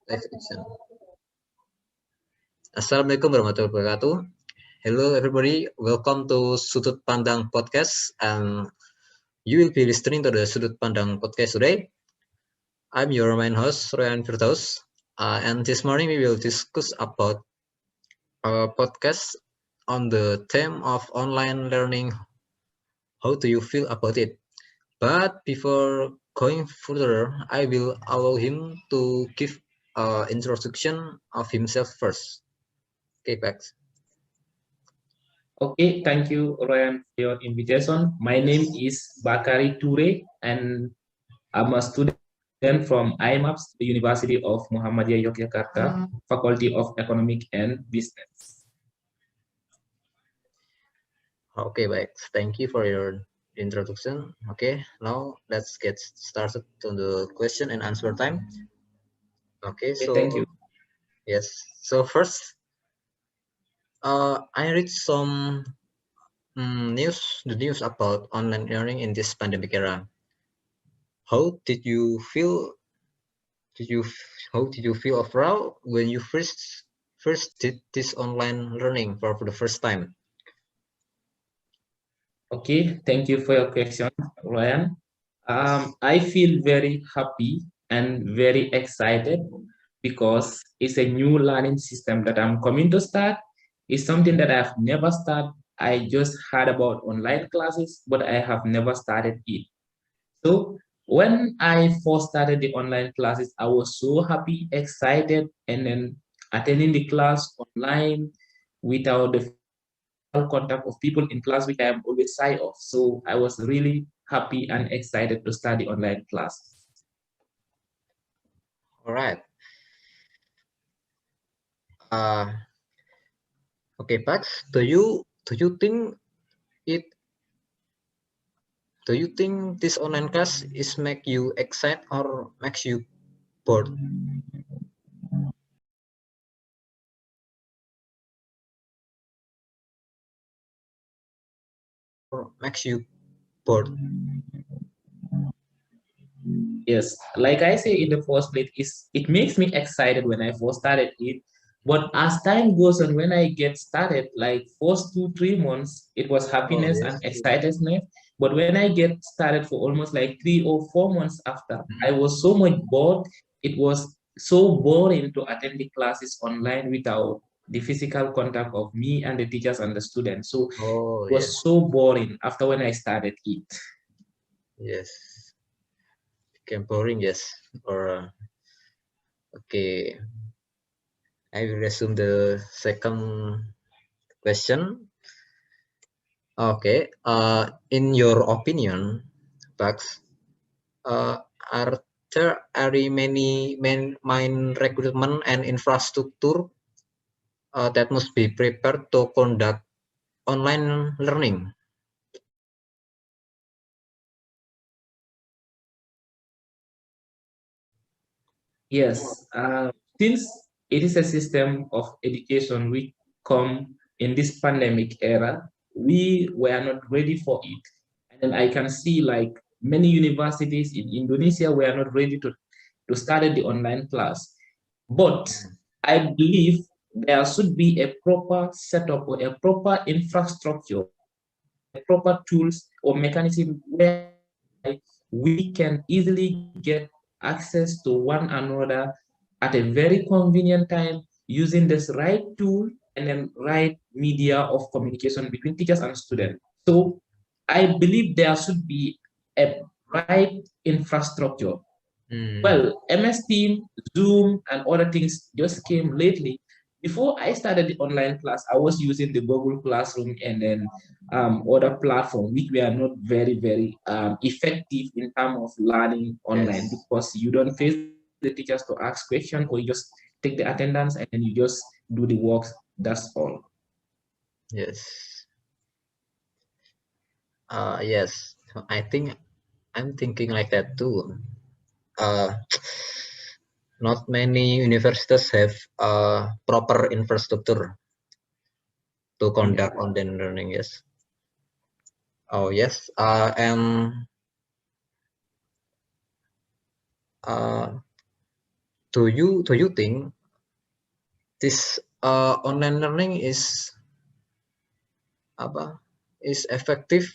Live action. Assalamualaikum warahmatullahi wabarakatuh. Hello everybody, welcome to Sudut Pandang Podcast, and you will be listening to the Sudut Pandang Podcast today. I'm your main host, Ryan Firdaus, and this morning we will discuss about a podcast on the theme of online learning. How do you feel about it? But before going further, I will allow him to give an introduction of himself first. Okay, Pax. Okay, thank you, Ryan, for your invitation. My name is Bakari Toure, and I'm a student from IMAPS, the University of Muhammadiyah Yogyakarta, Faculty of Economic and Business. Okay, baik. Thank you for your introduction. Okay, now let's get started to the question and answer time. Okay, so thank you. Yes. So first, I read some the news about online learning in this pandemic era. How did you feel? How did you feel overall when you first did this online learning for the first time? Okay, thank you for your question, Ryan. I feel very happy and very excited because it's a new learning system that I'm coming to start. It's something that I've never started. I just heard about online classes, but I have never started it. So when I first started the online classes, I was so happy, excited, and then attending the class online without the contact of people in class, which I am always shy of. So I was really happy and excited to start the online class. All right. Okay, Pax, it do you think this online class is make you excited or makes you bored? Or makes you bored? Yes, like I say in the first place, it makes me excited when I first started it. But as time goes on, when I get started, like first 2, 3 months, it was Oh, happiness yes. and excitedness. But when I get started for almost like 3 or 4 months after, I was so much bored. It was so boring to attend the classes online without the physical contact of me and the teachers and the students. So Oh, it yes. was so boring after when I started it. Yes. Became boring, yes. Or okay. I will resume the second question. Okay. In your opinion, Bugs, are there very many main recruitment and infrastructure that must be prepared to conduct online learning? Yes, since it is a system of education we come in this pandemic era, we were not ready for it. And then I can see like many universities in Indonesia were not ready to start the online class. But I believe there should be a proper setup or a proper infrastructure, proper tools or mechanism where we can easily get access to one another at a very convenient time using this right tool and then right media of communication between teachers and students. So I believe there should be a right infrastructure. Well, MS Team, Zoom, and other things just came lately. Before I started the online class, I was using the Google Classroom and then other platforms, which were not very effective in terms of learning online Yes. because you don't face the teachers to ask questions or you just take the attendance and then you just do the works. That's all. Yes. Yes. I'm thinking like that too. Uh, Not many universities have proper infrastructure to Yeah. conduct online learning. Yes. Oh yes. And uh, Do you think this online learning is effective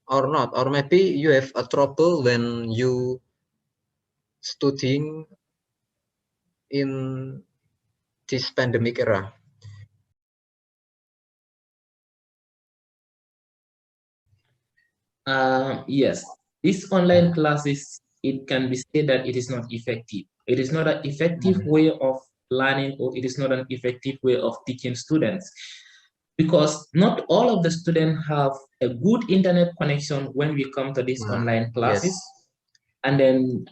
or not? Or maybe you have a trouble when you studying in this pandemic era? Yes, this online classes, it can be said that it is not effective. It is not an effective way of learning, or it is not an effective way of teaching students, because not all of the students have a good internet connection when we come to these online Yes. classes. And then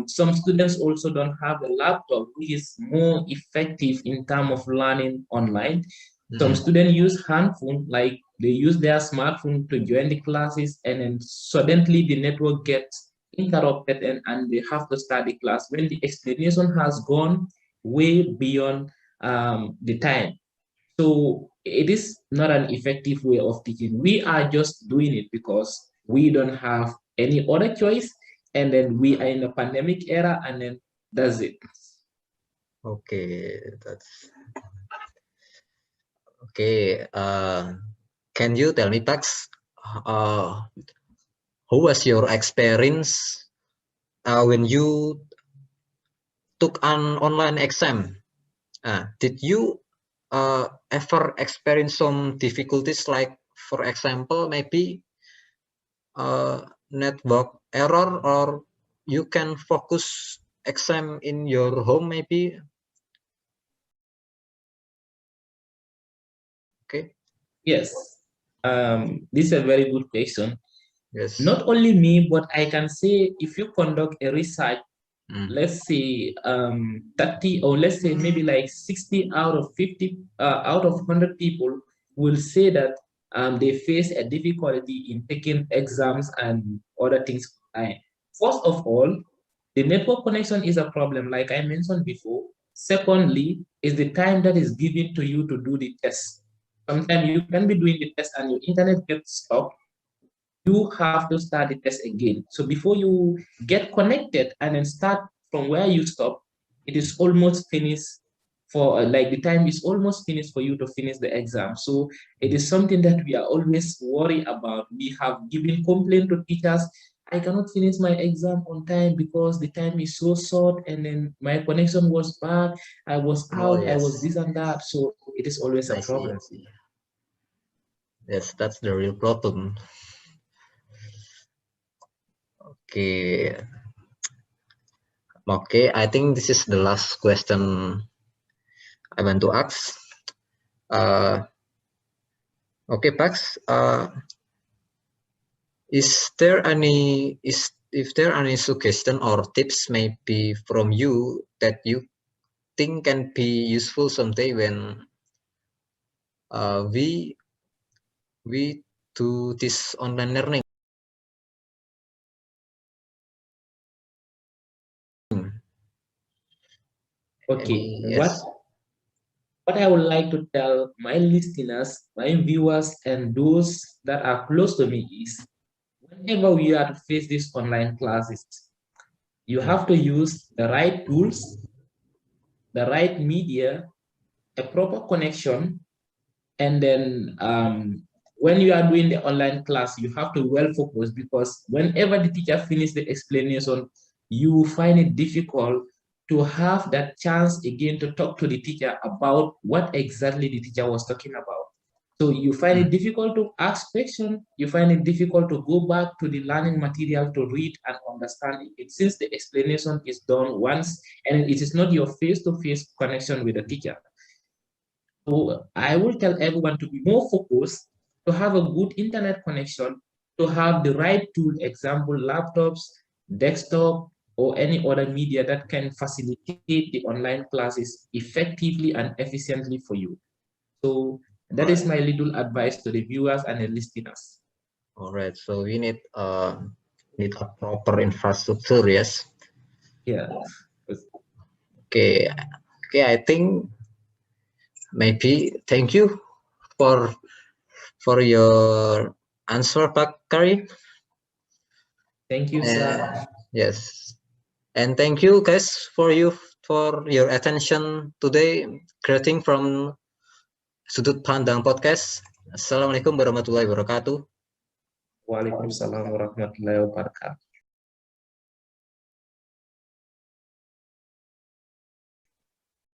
some students also don't have a laptop, which is more effective in terms of learning online. Some students use handphone, like they use their smartphone to join the classes, and then suddenly the network gets interrupted, and they have to start the class when the explanation has gone way beyond the time. So it is not an effective way of teaching. We are just doing it because we don't have any other choice, and then we are in a pandemic era, and then that's it. Okay, that's okay. Can you tell me, Pax, uh, how was your experience when you took an online exam? Did you ever experience some difficulties, like, for example, maybe network error, or you can focus exam in your home, maybe? Okay. Yes, this is a very good question. Yes. Not only me, but I can say if you conduct a research, Mm. let's say 30, or let's say maybe like 60 out of 50, out of 100 people will say that they face a difficulty in taking exams and other things. First of all, the network connection is a problem, like I mentioned before. Secondly, is the time that is given to you to do the test. Sometimes you can be doing the test and your internet gets stopped. You have to start the test again. So before you get connected and then start from where you stop, it is almost finished for like the time is almost finished for you to finish the exam. So it is something that we are always worried about. We have given complaint to teachers. I cannot finish my exam on time because the time is so short, and then my connection was bad. I was Oh, out, I yes. was this and that. So it is always a I see. problem. I see. Yes, that's the real problem. Okay. Okay, I think this is the last question I want to ask. Okay, Pax. If there any suggestion or tips maybe from you that you think can be useful someday when we do this online learning? Okay, Any? Yes. what I would like to tell my listeners, my viewers, and those that are close to me is whenever we are to face these online classes, you have to use the right tools, the right media, a proper connection, and then when you are doing the online class, you have to well focus, because whenever the teacher finishes the explanation, you find it difficult to have that chance again to talk to the teacher about what exactly the teacher was talking about. So you find it difficult to ask questions, you find it difficult to go back to the learning material to read and understand it, since the explanation is done once and it is not your face-to-face connection with the teacher. So I will tell everyone to be more focused, to have a good internet connection, to have the right tool, example, laptops, desktop, or any other media that can facilitate the online classes effectively and efficiently for you. So that is my little advice to the viewers and the listeners. All right. So we need a proper infrastructure. Yes. Yeah. Okay. Okay. I think maybe thank you for your answer, Bakari. Thank you, sir. Yes. And thank you, guys, for you for your attention today. Greeting from Sudut Pandang Podcast. Assalamualaikum warahmatullahi wabarakatuh. Waalaikumsalam warahmatullahi wabarakatuh.